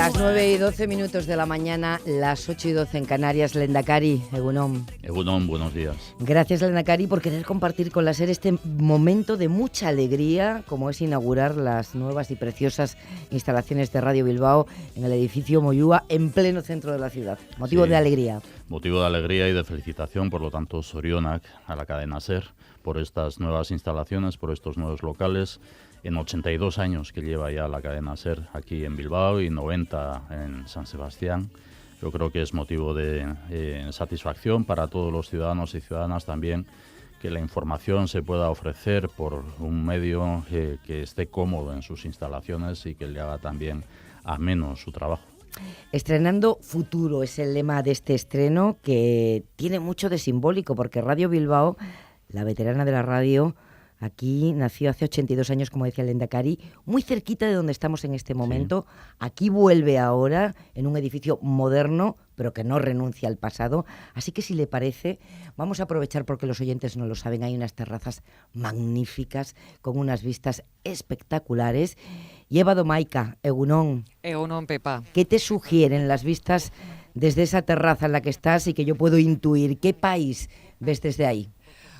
Las 9:12 de la mañana, las 8:12 en Canarias. Lehendakari, Egunon. Egunon, buenos días. Gracias, Lehendakari, por querer compartir con la SER este momento de mucha alegría, como es inaugurar las nuevas y preciosas instalaciones de Radio Bilbao en el edificio Moyúa, en pleno centro de la ciudad. Motivo de alegría. Motivo de alegría y de felicitación, por lo tanto, Sorionak, a la cadena SER, por estas nuevas instalaciones, por estos nuevos locales. En 82 años que lleva ya la cadena SER aquí en Bilbao y 90 en San Sebastián. Yo creo que es motivo de satisfacción para todos los ciudadanos y ciudadanas también que la información se pueda ofrecer por un medio que esté cómodo en sus instalaciones y que le haga también ameno su trabajo. Estrenando futuro es el lema de este estreno, que tiene mucho de simbólico, porque Radio Bilbao, la veterana de la radio, aquí nació hace 82 años, como decía el Lehendakari, muy cerquita de donde estamos en este momento. Sí. Aquí vuelve ahora en un edificio moderno, pero que no renuncia al pasado. Así que, si le parece, vamos a aprovechar, porque los oyentes no lo saben, hay unas terrazas magníficas con unas vistas espectaculares. Y Eva Domaica, Egunon. Egunon, Pepa. ¿Qué te sugieren las vistas desde esa terraza en la que estás y que yo puedo intuir? ¿Qué país ves desde ahí?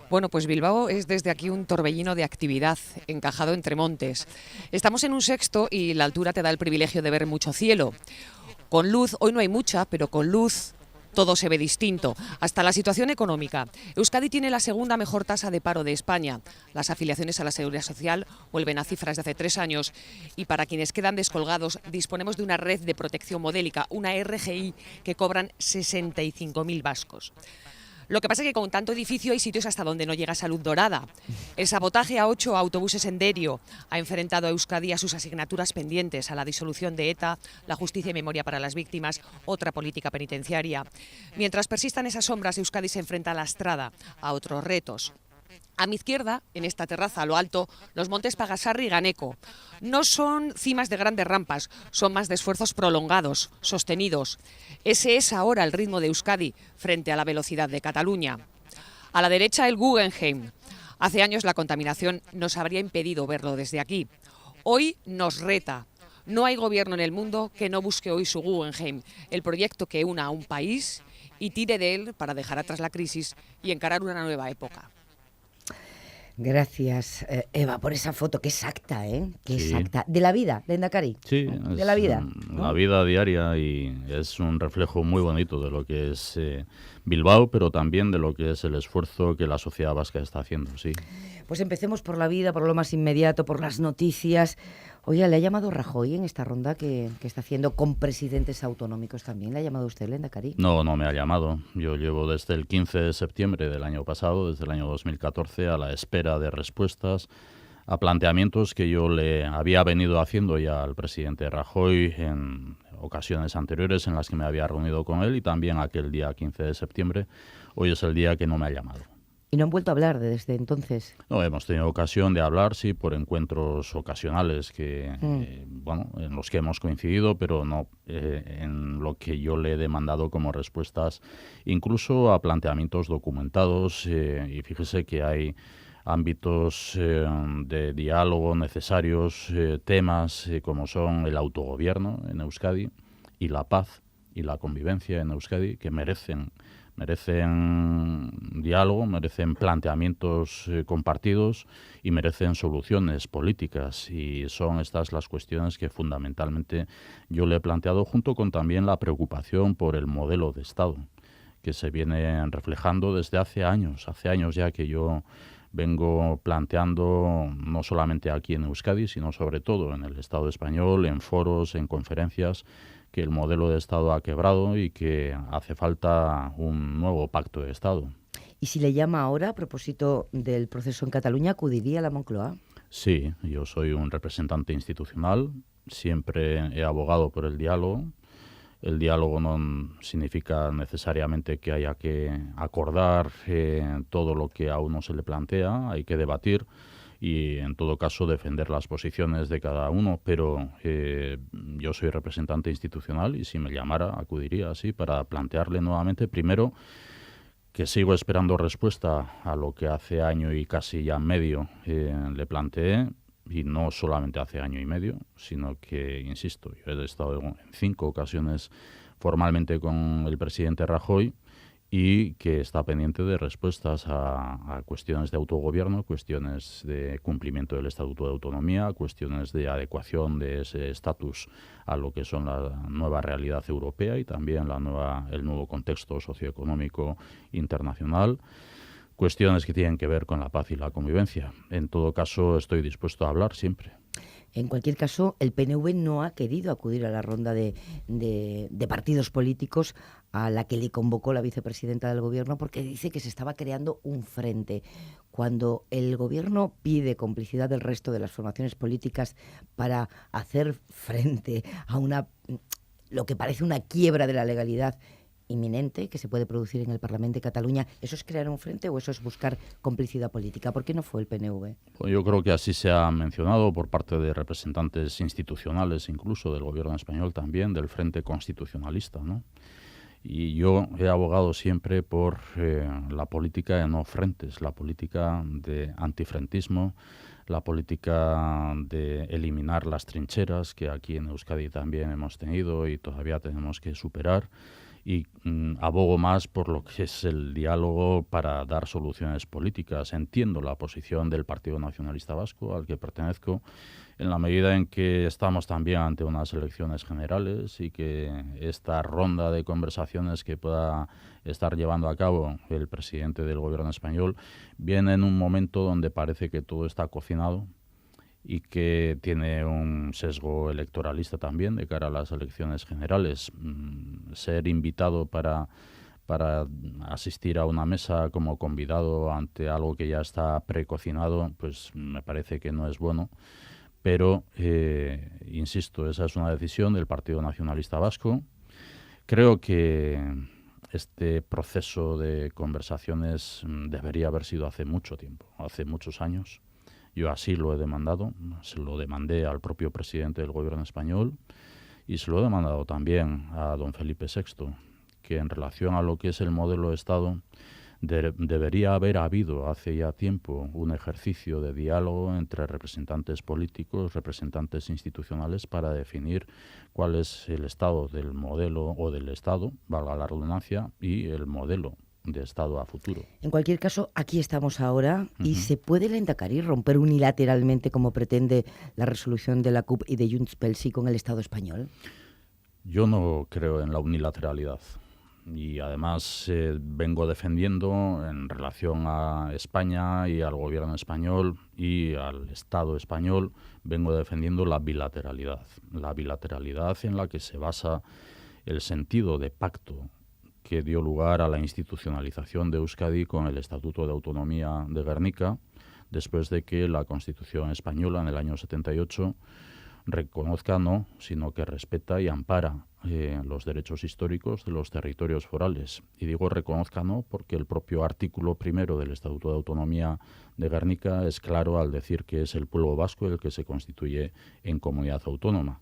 Bueno, pues Bilbao es desde aquí un torbellino de actividad encajado entre montes. Estamos en un sexto y la altura te da el privilegio de ver mucho cielo. Con luz, hoy no hay mucha, pero con luz todo se ve distinto. Hasta la situación económica. Euskadi tiene la segunda mejor tasa de paro de España. Las afiliaciones a la Seguridad Social vuelven a cifras de hace 3 años. Y para quienes quedan descolgados, disponemos de una red de protección modélica, una RGI, que cobran 65.000 vascos. Lo que pasa es que con tanto edificio hay sitios hasta donde no llega salud dorada. El sabotaje a 8 autobuses en Derio ha enfrentado a Euskadi a sus asignaturas pendientes, a la disolución de ETA, la justicia y memoria para las víctimas, otra política penitenciaria. Mientras persistan esas sombras, Euskadi se enfrenta a la Estrada, a otros retos. A mi izquierda, en esta terraza a lo alto, los montes Pagasarri y Ganeco. No son cimas de grandes rampas, son más de esfuerzos prolongados, sostenidos. Ese es ahora el ritmo de Euskadi frente a la velocidad de Cataluña. A la derecha, el Guggenheim. Hace años la contaminación nos habría impedido verlo desde aquí. Hoy nos reta. No hay gobierno en el mundo que no busque hoy su Guggenheim, el proyecto que una a un país y tire de él para dejar atrás la crisis y encarar una nueva época. Gracias, Eva, por esa foto, que exacta, ¿eh? Que exacta. De la vida, Lehendakari. Sí, de la vida, ¿no? La vida diaria, y es un reflejo muy bonito de lo que es Bilbao, pero también de lo que es el esfuerzo que la sociedad vasca está haciendo, sí. Pues empecemos por la vida, por lo más inmediato, por las noticias. Oye, ¿le ha llamado Rajoy en esta ronda que está haciendo con presidentes autonómicos también? ¿Le ha llamado usted, Lehendakari? No, no me ha llamado. Yo llevo desde el 15 de septiembre del año pasado, desde el año 2014, a la espera de respuestas a planteamientos que yo le había venido haciendo ya al presidente Rajoy en ocasiones anteriores en las que me había reunido con él, y también aquel día 15 de septiembre. Hoy es el día que no me ha llamado. ¿Y no han vuelto a hablar desde entonces? No, hemos tenido ocasión de hablar, sí, por encuentros ocasionales que, en los que hemos coincidido, pero no en lo que yo le he demandado como respuestas, incluso a planteamientos documentados. Y fíjese que hay ámbitos de diálogo necesarios, temas como son el autogobierno en Euskadi y la paz y la convivencia en Euskadi, que merecen diálogo, merecen planteamientos compartidos y merecen soluciones políticas. Y son estas las cuestiones que fundamentalmente yo le he planteado, junto con también la preocupación por el modelo de Estado, que se viene reflejando desde hace años ya que yo vengo planteando, no solamente aquí en Euskadi, sino sobre todo en el Estado español, en foros, en conferencias, que el modelo de Estado ha quebrado y que hace falta un nuevo pacto de Estado. ¿Y si le llama ahora, a propósito del proceso en Cataluña, acudiría a la Moncloa? Sí, yo soy un representante institucional, siempre he abogado por el diálogo. El diálogo no significa necesariamente que haya que acordar todo lo que a uno se le plantea, hay que debatir y en todo caso defender las posiciones de cada uno, pero yo soy representante institucional y si me llamara acudiría así para plantearle nuevamente, primero, que sigo esperando respuesta a lo que hace año y casi ya medio le planteé, y no solamente hace año y medio, sino que, insisto, yo he estado en 5 ocasiones formalmente con el presidente Rajoy y que está pendiente de respuestas a cuestiones de autogobierno, cuestiones de cumplimiento del Estatuto de Autonomía, cuestiones de adecuación de ese estatus a lo que son la nueva realidad europea y también el nuevo contexto socioeconómico internacional. Cuestiones que tienen que ver con la paz y la convivencia. En todo caso, estoy dispuesto a hablar siempre. En cualquier caso, el PNV no ha querido acudir a la ronda de partidos políticos a la que le convocó la vicepresidenta del Gobierno porque dice que se estaba creando un frente. Cuando el Gobierno pide complicidad del resto de las formaciones políticas para hacer frente a lo que parece una quiebra de la legalidad inminente que se puede producir en el Parlamento de Cataluña, ¿eso es crear un frente o eso es buscar complicidad política? ¿Por qué no fue el PNV? Pues yo creo que así se ha mencionado por parte de representantes institucionales, incluso del Gobierno español también, del Frente Constitucionalista, ¿no? Y yo he abogado siempre por la política de no frentes, la política de antifrentismo, la política de eliminar las trincheras que aquí en Euskadi también hemos tenido y todavía tenemos que superar. Y abogo más por lo que es el diálogo para dar soluciones políticas. Entiendo la posición del Partido Nacionalista Vasco, al que pertenezco, en la medida en que estamos también ante unas elecciones generales y que esta ronda de conversaciones que pueda estar llevando a cabo el presidente del Gobierno español viene en un momento donde parece que todo está cocinado y que tiene un sesgo electoralista también de cara a las elecciones generales. Ser invitado para asistir a una mesa como convidado ante algo que ya está precocinado, pues me parece que no es bueno. Pero, insisto, esa es una decisión del Partido Nacionalista Vasco. Creo que este proceso de conversaciones debería haber sido hace mucho tiempo, hace muchos años. Yo así lo he demandado, se lo demandé al propio presidente del Gobierno español y se lo he demandado también a don Felipe VI, que en relación a lo que es el modelo de Estado debería haber habido hace ya tiempo un ejercicio de diálogo entre representantes políticos, representantes institucionales para definir cuál es el estado del modelo o del Estado, valga la redundancia, y el modelo de Estado a futuro. En cualquier caso, aquí estamos ahora y ¿se puede el Endacari romper unilateralmente como pretende la resolución de la CUP y de Junts pel Sí con el Estado español? Yo no creo en la unilateralidad y además vengo defendiendo en relación a España y al Gobierno español y al Estado español, vengo defendiendo la bilateralidad en la que se basa el sentido de pacto que dio lugar a la institucionalización de Euskadi con el Estatuto de Autonomía de Gernika, después de que la Constitución española en el año 78 reconozca, sino que respeta y ampara los derechos históricos de los territorios forales. Y digo reconozca porque el propio artículo primero del Estatuto de Autonomía de Gernika es claro al decir que es el pueblo vasco el que se constituye en comunidad autónoma.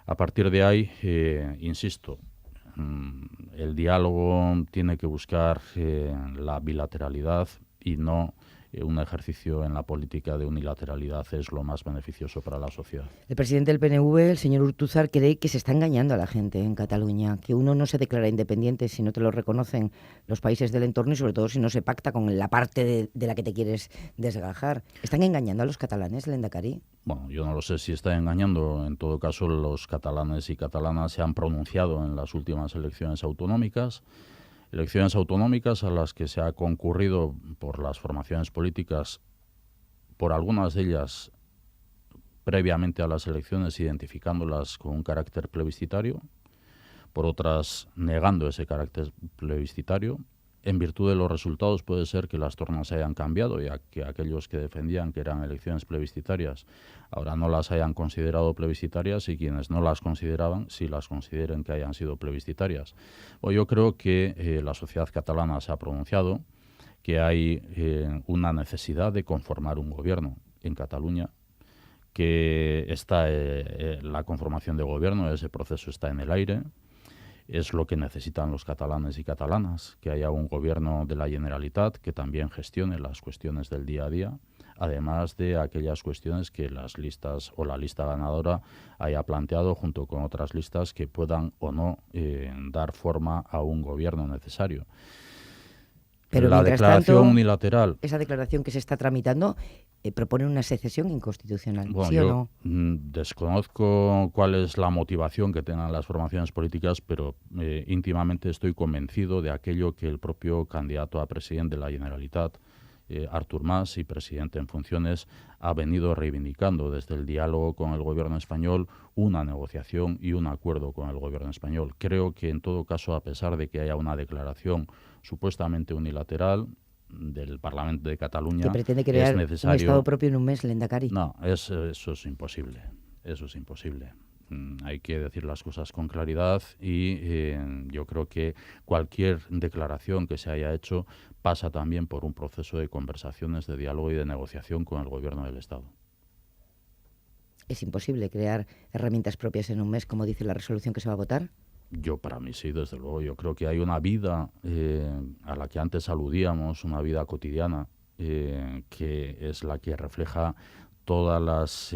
A partir de ahí, insisto, el diálogo tiene que buscar la bilateralidad y no un ejercicio en la política de unilateralidad es lo más beneficioso para la sociedad. El presidente del PNV, el señor Ortuzar, cree que se está engañando a la gente en Cataluña, que uno no se declara independiente si no te lo reconocen los países del entorno y sobre todo si no se pacta con la parte de la que te quieres desgajar. ¿Están engañando a los catalanes, el Endacari? Bueno, yo no lo sé si está engañando. En todo caso, los catalanes y catalanas se han pronunciado en las últimas elecciones autonómicas a las que se ha concurrido por las formaciones políticas, por algunas de ellas previamente a las elecciones identificándolas con un carácter plebiscitario, por otras negando ese carácter plebiscitario. En virtud de los resultados puede ser que las tornas hayan cambiado, ya que aquellos que defendían que eran elecciones plebiscitarias ahora no las hayan considerado plebiscitarias y quienes no las consideraban sí las consideren que hayan sido plebiscitarias. Yo creo que la sociedad catalana se ha pronunciado, que hay una necesidad de conformar un gobierno en Cataluña, que está la conformación de gobierno, ese proceso está en el aire. Es lo que necesitan los catalanes y catalanas, que haya un gobierno de la Generalitat que también gestione las cuestiones del día a día. además de aquellas cuestiones que las listas o la lista ganadora haya planteado junto con otras listas que puedan o no dar forma a un gobierno necesario. Pero La mientras declaración tanto, unilateral. esa declaración que se está tramitando propone una secesión inconstitucional, Bueno, ¿sí o yo no? desconozco cuál es la motivación que tengan las formaciones políticas, pero íntimamente estoy convencido de aquello que el propio candidato a presidente de la Generalitat, Artur Mas, y presidente en funciones, ha venido reivindicando desde el diálogo con el gobierno español una negociación y un acuerdo con el gobierno español. Creo que en todo caso, a pesar de que haya una declaración supuestamente unilateral del Parlamento de Que Cataluña, pretende es crear un Estado necesario. propio en un mes, Lehendakari. No, eso es imposible. Eso es imposible. Hay que decir las cosas con claridad y yo creo que cualquier declaración que se haya hecho pasa también por un proceso de conversaciones, de diálogo y de negociación con el gobierno del Estado. ¿Es imposible crear herramientas propias en un mes, como dice la resolución que se va a votar? Yo, para mí sí, desde luego. Yo creo que hay una vida a la que antes aludíamos, una vida cotidiana, que es la que refleja todas las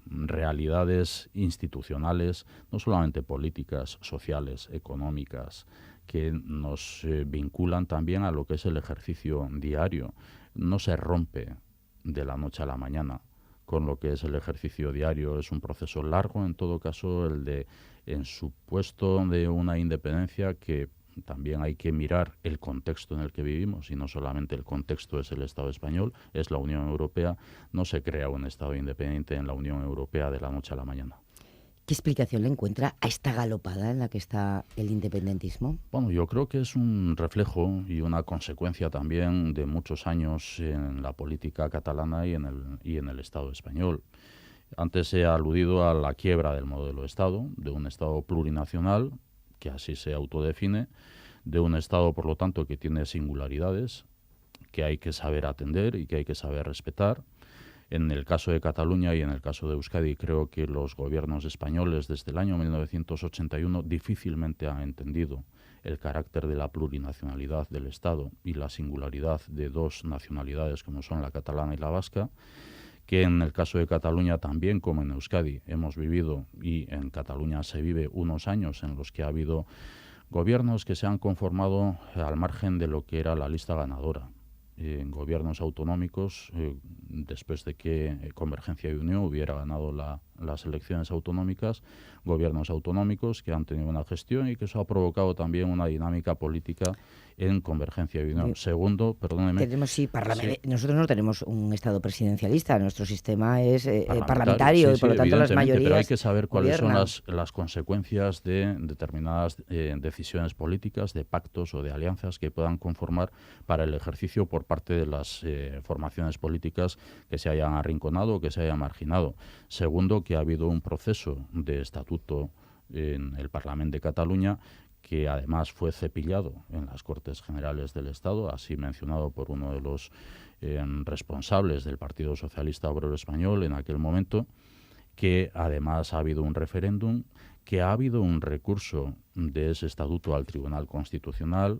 realidades institucionales, no solamente políticas, sociales, económicas, que nos vinculan también a lo que es el ejercicio diario. No se rompe de la noche a la mañana con lo que es el ejercicio diario. Es un proceso largo, en todo caso, el de en supuesto de una independencia, que también hay que mirar el contexto en el que vivimos, y no solamente el contexto es el Estado español, es la Unión Europea. No se crea un Estado independiente en la Unión Europea de la noche a la mañana. ¿Qué explicación le encuentra a esta galopada en la que está el independentismo? Bueno, yo creo que es un reflejo y una consecuencia también de muchos años en la política catalana y en el Estado español. Antes he aludido a la quiebra del modelo de Estado, de un Estado plurinacional, que así se autodefine, de un Estado, por lo tanto, que tiene singularidades, que hay que saber atender y que hay que saber respetar. En el caso de Cataluña y en el caso de Euskadi, creo que los gobiernos españoles desde el año 1981 difícilmente han entendido el carácter de la plurinacionalidad del Estado y la singularidad de dos nacionalidades como son la catalana y la vasca, que en el caso de Cataluña también, como en Euskadi, hemos vivido, y en Cataluña se vive, unos años en los que ha habido gobiernos que se han conformado al margen de lo que era la lista ganadora. En gobiernos autonómicos, después de que Convergencia y Unión hubiera ganado las elecciones autonómicas, gobiernos autonómicos que han tenido una gestión y que eso ha provocado también una dinámica política en Convergencia y Unión. Segundo, perdóneme. Nosotros no tenemos un Estado presidencialista, nuestro sistema es parlamentario y por lo tanto las mayorías pero hay que saber cuáles gobiernan. son las consecuencias de determinadas decisiones políticas, de pactos o de alianzas que puedan conformar para el ejercicio por parte de las formaciones políticas que se hayan arrinconado o que se hayan marginado. Segundo, que ha habido un proceso de estatuto en el Parlamento de Cataluña que además fue cepillado en las Cortes Generales del Estado, así mencionado por uno de los responsables del Partido Socialista Obrero Español en aquel momento, que además ha habido un referéndum, que ha habido un recurso de ese estatuto al Tribunal Constitucional,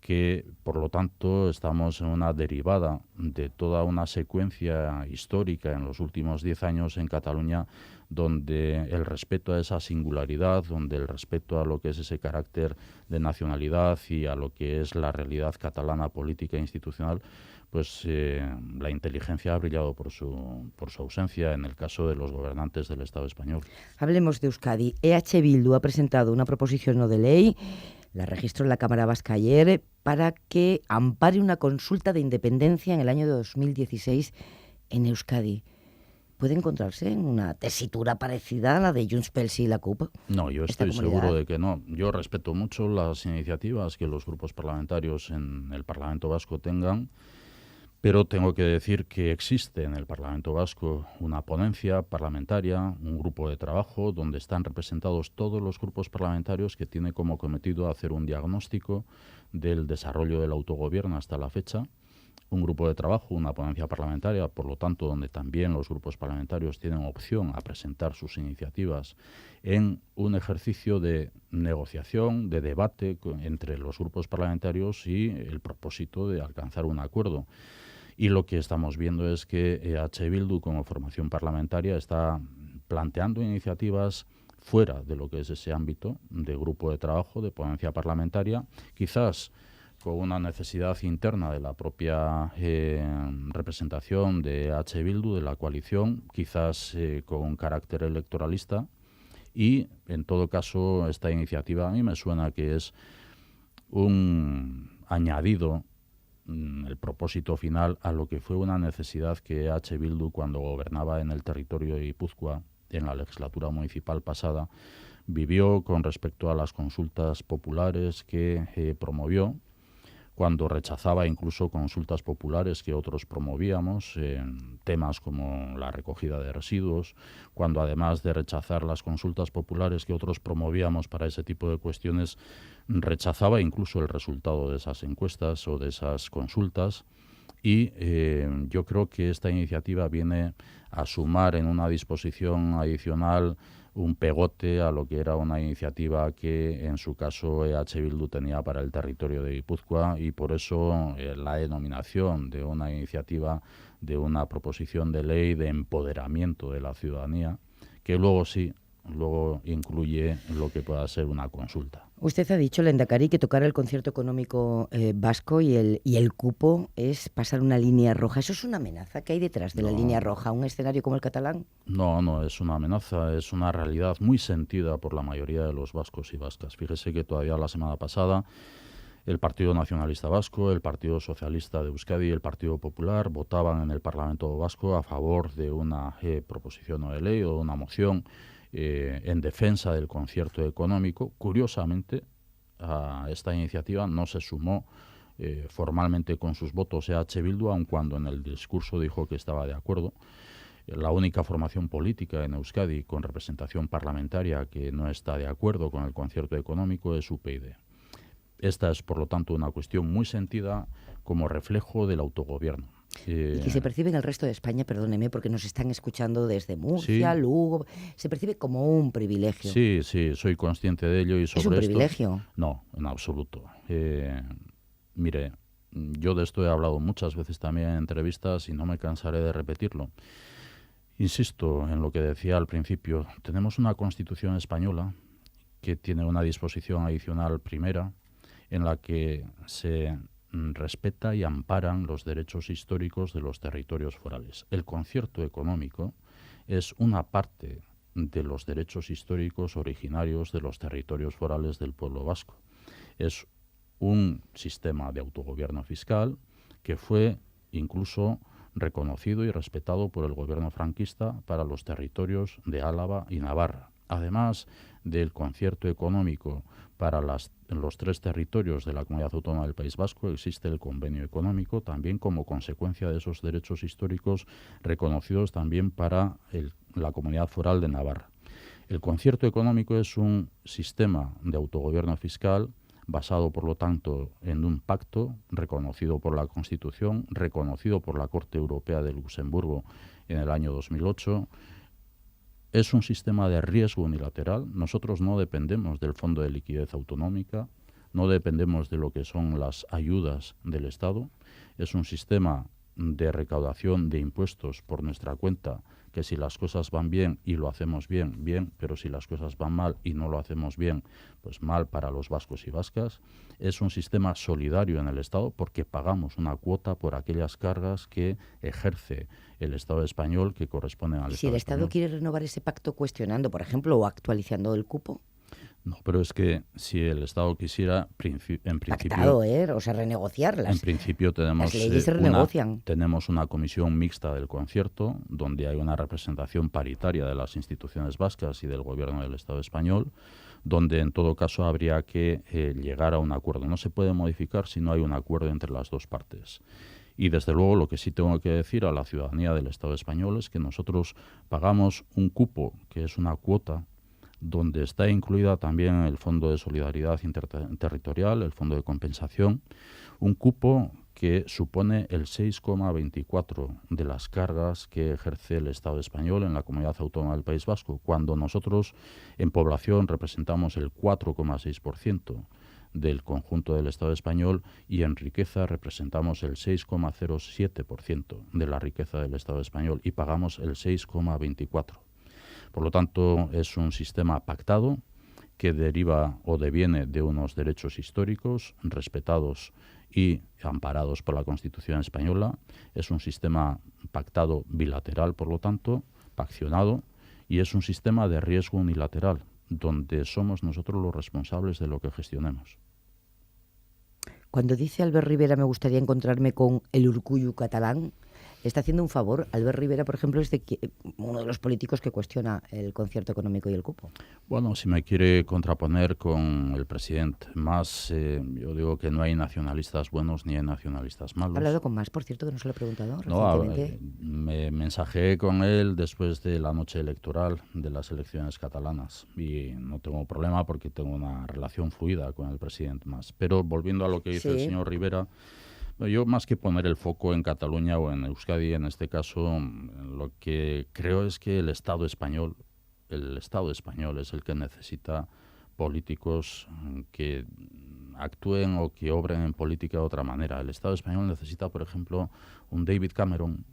que por lo tanto estamos en una derivada de toda una secuencia histórica en los últimos 10 años en Cataluña, donde el respeto a esa singularidad, donde el respeto a lo que es ese carácter de nacionalidad y a lo que es la realidad catalana política e institucional, pues la inteligencia ha brillado por su ausencia en el caso de los gobernantes del Estado español. Hablemos de Euskadi. EH Bildu ha presentado una proposición no de ley, la registró en la Cámara Vasca ayer, para que ampare una consulta de independencia en el año 2016 en Euskadi. ¿Puede encontrarse en una tesitura parecida a la de Junts pel Sí y la CUP? No, yo estoy seguro de que no. Yo respeto mucho las iniciativas que los grupos parlamentarios en el Parlamento Vasco tengan, pero tengo que decir que existe en el Parlamento Vasco una ponencia parlamentaria, un grupo de trabajo donde están representados todos los grupos parlamentarios, que tiene como cometido hacer un diagnóstico del desarrollo del autogobierno hasta la fecha. Un grupo de trabajo, una ponencia parlamentaria, por lo tanto, donde también los grupos parlamentarios tienen opción a presentar sus iniciativas en un ejercicio de negociación, de debate entre los grupos parlamentarios y el propósito de alcanzar un acuerdo. Y lo que estamos viendo es que EH Bildu, como formación parlamentaria, está planteando iniciativas fuera de lo que es ese ámbito de grupo de trabajo, de ponencia parlamentaria, quizás con una necesidad interna de la propia representación de EH Bildu, de la coalición, quizás con un carácter electoralista, y en todo caso esta iniciativa a mí me suena que es un añadido, el propósito final, a lo que fue una necesidad que EH Bildu, cuando gobernaba en el territorio de Guipúzcoa, en la legislatura municipal pasada, vivió con respecto a las consultas populares que promovió, cuando rechazaba incluso consultas populares que otros promovíamos, en temas como la recogida de residuos, cuando además de rechazar las consultas populares que otros promovíamos para ese tipo de cuestiones, rechazaba incluso el resultado de esas encuestas o de esas consultas. Y yo creo que esta iniciativa viene a sumar en una disposición adicional un pegote a lo que era una iniciativa que en su caso EH Bildu tenía para el territorio de Guipúzcoa, y por eso la denominación de una iniciativa, de una proposición de ley de empoderamiento de la ciudadanía, que luego incluye lo que pueda ser una consulta. Usted ha dicho, Lehendakari, que tocar el concierto económico vasco y el cupo es pasar una línea roja. ¿Eso es una amenaza? ¿Qué hay detrás de la línea roja? ¿Un escenario como el catalán? No es una amenaza, es una realidad muy sentida por la mayoría de los vascos y vascas. Fíjese que todavía la semana pasada el Partido Nacionalista Vasco, el Partido Socialista de Euskadi y el Partido Popular votaban en el Parlamento Vasco a favor de una proposición no de ley o una moción en defensa del concierto económico. Curiosamente, a esta iniciativa no se sumó formalmente con sus votos EH Bildu, aun cuando en el discurso dijo que estaba de acuerdo. La única formación política en Euskadi con representación parlamentaria que no está de acuerdo con el concierto económico es UPyD. Esta es, por lo tanto, una cuestión muy sentida como reflejo del autogobierno. Y que se percibe en el resto de España, perdóneme, porque nos están escuchando desde Murcia, Lugo, se percibe como un privilegio. Sí, soy consciente de ello. Y sobre ¿Es un privilegio? No, en absoluto. Mire, yo de esto he hablado muchas veces también en entrevistas y no me cansaré de repetirlo. Insisto en lo que decía al principio, tenemos una Constitución española que tiene una disposición adicional primera en la que se respeta y amparan los derechos históricos de los territorios forales. El concierto económico es una parte de los derechos históricos originarios de los territorios forales del pueblo vasco. Es un sistema de autogobierno fiscal que fue incluso reconocido y respetado por el gobierno franquista para los territorios de Álava y Navarra. Además del concierto económico para los tres territorios de la Comunidad Autónoma del País Vasco, existe el convenio económico, también como consecuencia de esos derechos históricos reconocidos también para la Comunidad Foral de Navarra. El concierto económico es un sistema de autogobierno fiscal basado, por lo tanto, en un pacto reconocido por la Constitución, reconocido por la Corte Europea de Luxemburgo en el año 2008. Es un sistema de riesgo unilateral. Nosotros no dependemos del Fondo de Liquidez Autonómica, no dependemos de lo que son las ayudas del Estado. Es un sistema de recaudación de impuestos por nuestra cuenta, que si las cosas van bien y lo hacemos bien, bien, pero si las cosas van mal y no lo hacemos bien, pues mal para los vascos y vascas. Es un sistema solidario en el Estado porque pagamos una cuota por aquellas cargas que ejerce el Estado español que corresponden al Estado español. Si el Estado quiere renovar ese pacto cuestionando, por ejemplo, o actualizando el cupo. No, pero es que si el Estado quisiera, en principio... Pactado, o sea, renegociarlas. En principio tenemos, las leyes se renegocian. Tenemos una comisión mixta del concierto, donde hay una representación paritaria de las instituciones vascas y del Gobierno del Estado español, donde en todo caso habría que llegar a un acuerdo. No se puede modificar si no hay un acuerdo entre las dos partes. Y desde luego lo que sí tengo que decir a la ciudadanía del Estado español es que nosotros pagamos un cupo, que es una cuota, donde está incluida también el Fondo de Solidaridad Interterritorial, el Fondo de Compensación, un cupo que supone el 6,24% de las cargas que ejerce el Estado español en la Comunidad Autónoma del País Vasco, cuando nosotros en población representamos el 4,6% del conjunto del Estado español y en riqueza representamos el 6,07% de la riqueza del Estado español y pagamos el 6,24%. Por lo tanto, es un sistema pactado que deriva o deviene de unos derechos históricos respetados y amparados por la Constitución española. Es un sistema pactado bilateral, por lo tanto, paccionado, y es un sistema de riesgo unilateral, donde somos nosotros los responsables de lo que gestionemos. Cuando dice Albert Rivera, me gustaría encontrarme con el Urkullu catalán, está haciendo un favor. Albert Rivera, por ejemplo, es uno de los políticos que cuestiona el concierto económico y el cupo. Bueno, si me quiere contraponer con el presidente Mas, yo digo que no hay nacionalistas buenos ni hay nacionalistas malos. ¿Ha hablado con Mas, por cierto, que no se lo he preguntado No, recientemente? me mensajeé con él después de la noche electoral de las elecciones catalanas y no tengo problema porque tengo una relación fluida con el presidente Mas. Pero volviendo a lo que dice el señor Rivera, yo más que poner el foco en Cataluña o en Euskadi, en este caso, lo que creo es que el Estado español es el que necesita políticos que actúen o que obren en política de otra manera. El Estado español necesita, por ejemplo, un David Cameron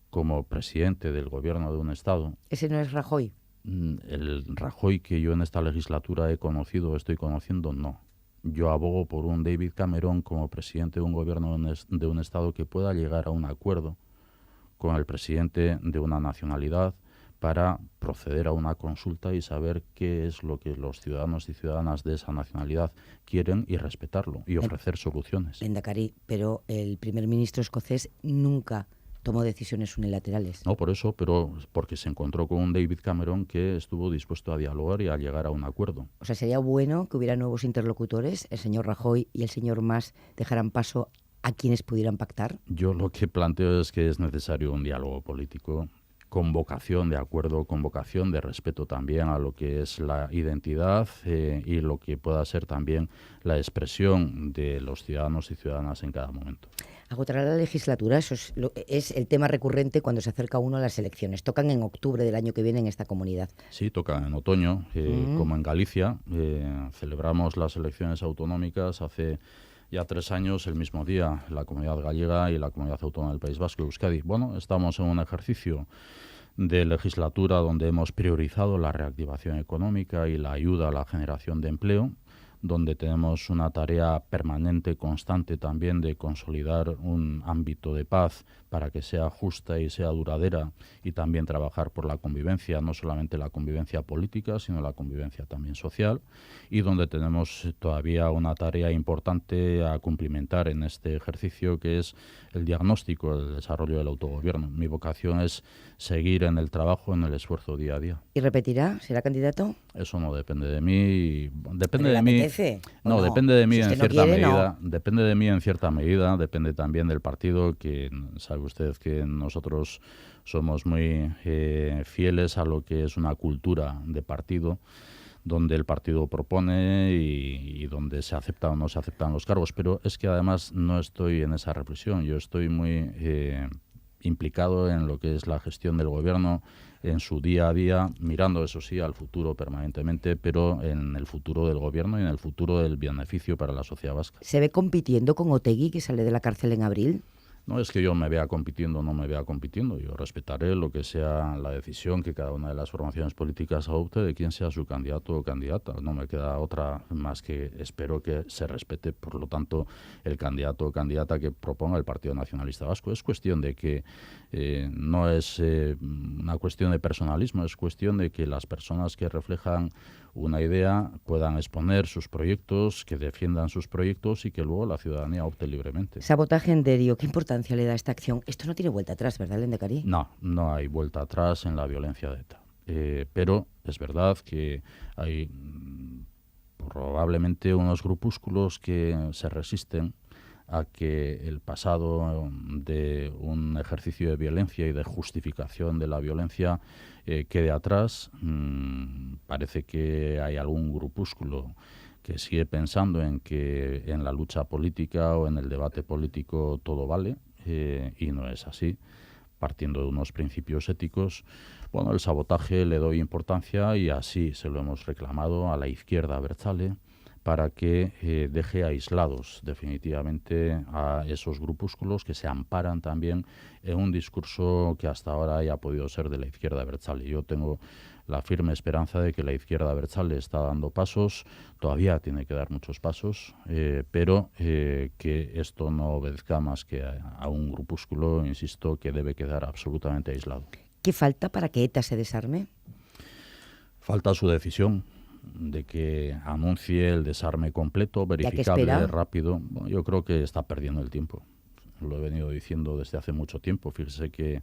como presidente del gobierno de un Estado. ¿Ese no es Rajoy? El Rajoy que yo en esta legislatura estoy conociendo, no. Yo abogo por un David Cameron como presidente de un gobierno de un Estado que pueda llegar a un acuerdo con el presidente de una nacionalidad para proceder a una consulta y saber qué es lo que los ciudadanos y ciudadanas de esa nacionalidad quieren y respetarlo y ofrecer soluciones. Lehendakari, pero el primer ministro escocés nunca tomó decisiones unilaterales. No, por eso, pero porque se encontró con un David Cameron que estuvo dispuesto a dialogar y a llegar a un acuerdo. O sea, sería bueno que hubiera nuevos interlocutores, el señor Rajoy y el señor Mas dejaran paso a quienes pudieran pactar. Yo lo que planteo es que es necesario un diálogo político con vocación de acuerdo, con vocación de respeto también a lo que es la identidad y lo que pueda ser también la expresión de los ciudadanos y ciudadanas en cada momento. Agotará la legislatura, eso es el tema recurrente cuando se acerca uno a las elecciones. Tocan en octubre del año que viene en esta comunidad. Sí, tocan en otoño, como en Galicia. Celebramos las elecciones autonómicas hace ya 3 años, el mismo día, la Comunidad Gallega y la Comunidad Autónoma del País Vasco, Euskadi. Bueno, estamos en un ejercicio de legislatura donde hemos priorizado la reactivación económica y la ayuda a la generación de empleo, donde tenemos una tarea permanente, constante también de consolidar un ámbito de paz para que sea justa y sea duradera y también trabajar por la convivencia, no solamente la convivencia política, sino la convivencia también social, y donde tenemos todavía una tarea importante a cumplimentar en este ejercicio, que es el diagnóstico, el desarrollo del autogobierno. Mi vocación es seguir en el trabajo, en el esfuerzo día a día. ¿Y repetirá? ¿Será candidato? Eso no depende de mí. Depende ¿Pero de mí. No, depende de mí si en usted cierta no quiere, medida. no. Depende de mí en cierta medida. Depende también del partido, que sabe usted que nosotros somos muy fieles a lo que es una cultura de partido, donde el partido propone y donde se aceptan o no se aceptan los cargos. Pero es que además no estoy en esa reflexión. Yo estoy muy implicado en lo que es la gestión del gobierno, en su día a día, mirando, eso sí, al futuro permanentemente, pero en el futuro del gobierno y en el futuro del beneficio para la sociedad vasca. ¿Se ve compitiendo con Otegi, que sale de la cárcel en abril? No es que yo me vea compitiendo o no me vea compitiendo. Yo respetaré lo que sea la decisión que cada una de las formaciones políticas adopte de quién sea su candidato o candidata. No me queda otra más que espero que se respete, por lo tanto, el candidato o candidata que proponga el Partido Nacionalista Vasco. Es cuestión de que no es una cuestión de personalismo, es cuestión de que las personas que reflejan una idea puedan exponer sus proyectos, que defiendan sus proyectos y que luego la ciudadanía opte libremente. Sabotaje en Derio, ¿qué importancia le da a esta acción? Esto no tiene vuelta atrás, ¿verdad, Lehendakari? No hay vuelta atrás en la violencia de ETA. Pero es verdad que hay probablemente unos grupúsculos que se resisten a que el pasado de un ejercicio de violencia y de justificación de la violencia quede atrás. Parece que hay algún grupúsculo que sigue pensando en que en la lucha política o en el debate político todo vale, y no es así. Partiendo de unos principios éticos, bueno, el sabotaje le doy importancia y así se lo hemos reclamado a la izquierda abertzale, para que deje aislados definitivamente a esos grupúsculos que se amparan también en un discurso que hasta ahora haya podido ser de la izquierda abertzale. Yo tengo la firme esperanza de que la izquierda abertzale está dando pasos, todavía tiene que dar muchos pasos, pero que esto no obedezca más que a un grupúsculo, insisto, que debe quedar absolutamente aislado. ¿Qué falta para que ETA se desarme? Falta su decisión de que anuncie el desarme completo, verificable, rápido. Bueno, yo creo que está perdiendo el tiempo. Lo he venido diciendo desde hace mucho tiempo. Fíjese que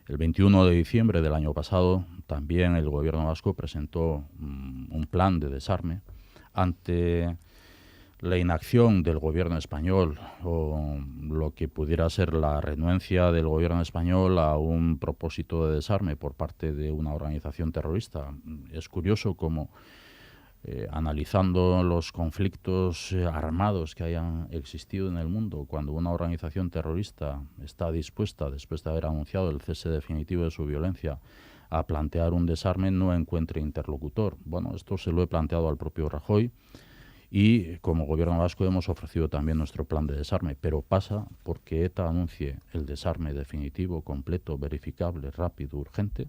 el 21 de diciembre del año pasado también el gobierno vasco presentó un plan de desarme ante la inacción del gobierno español o lo que pudiera ser la renuencia del gobierno español a un propósito de desarme por parte de una organización terrorista. Es curioso cómo analizando los conflictos armados que hayan existido en el mundo, cuando una organización terrorista está dispuesta, después de haber anunciado el cese definitivo de su violencia, a plantear un desarme, no encuentre interlocutor. Bueno, esto se lo he planteado al propio Rajoy y como gobierno vasco hemos ofrecido también nuestro plan de desarme, pero pasa porque ETA anuncie el desarme definitivo, completo, verificable, rápido, urgente,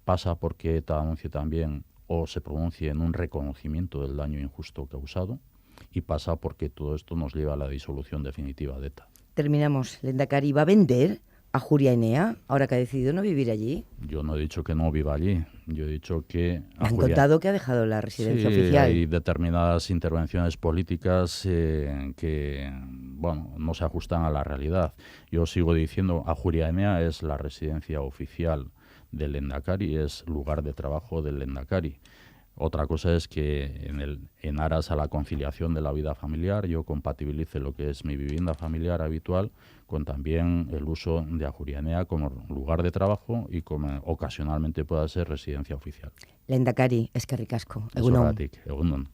pasa porque ETA anuncie también o se pronuncie en un reconocimiento del daño injusto causado, y pasa porque todo esto nos lleva a la disolución definitiva de ETA. Terminamos. Lehendakari, ¿va a vender a Ajuria Enea ahora que ha decidido no vivir allí? Yo no he dicho que no viva allí, yo he dicho que... Me han contado que ha dejado la residencia oficial. Hay determinadas intervenciones políticas que, bueno, no se ajustan a la realidad. Yo sigo diciendo, Ajuria Enea es la residencia oficial del Lehendakari, es lugar de trabajo del Lehendakari. Otra cosa es que en aras a la conciliación de la vida familiar yo compatibilice lo que es mi vivienda familiar habitual con también el uso de Ajuria Enea como lugar de trabajo y como ocasionalmente pueda ser residencia oficial. Lehendakari, eskerrik asko. Egunon.